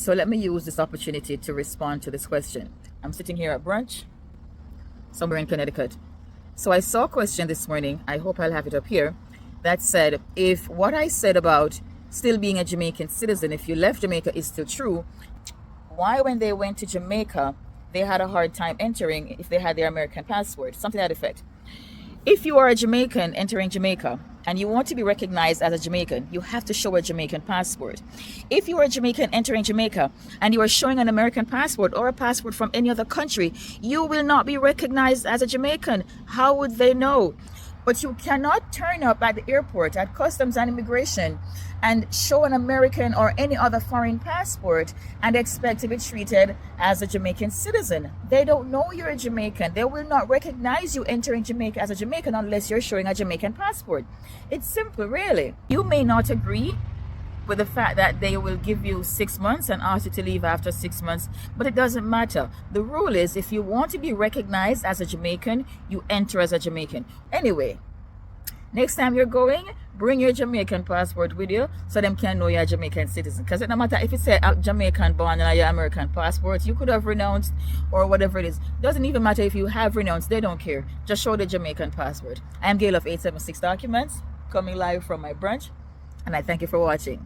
So let me use this opportunity to respond to this question. I'm sitting here at brunch somewhere in Connecticut. So I saw a question this morning, I hope I'll have it up here, that said, if what I said about still being a Jamaican citizen, if you left Jamaica, is still true, why when they went to Jamaica, they had a hard time entering if they had their American passport? Something to that effect. If you are a Jamaican entering Jamaica and you want to be recognized as a Jamaican, you have to show a Jamaican passport. If you are a Jamaican entering Jamaica and you are showing an American passport or a passport from any other country, you will not be recognized as a Jamaican. How would they know? But you cannot turn up at the airport, at Customs and Immigration, and show an American or any other foreign passport and expect to be treated as a Jamaican citizen. They don't know you're a Jamaican. They will not recognize you entering Jamaica as a Jamaican unless you're showing a Jamaican passport. It's simple, really. You may not agree with the fact that they will give you 6 months and ask you to leave after 6 months, but it doesn't matter. The rule is, if you want to be recognized as a Jamaican, you enter as a Jamaican. Anyway, next time you're going, bring your Jamaican passport with you so them can know you're a Jamaican citizen. Because it no matter if it's a Jamaican born and your American passport, you could have renounced or whatever it is. Doesn't even matter if you have renounced, they don't care. Just show the Jamaican passport. I am Gail of 876 Documents, coming live from my brunch, and I thank you for watching.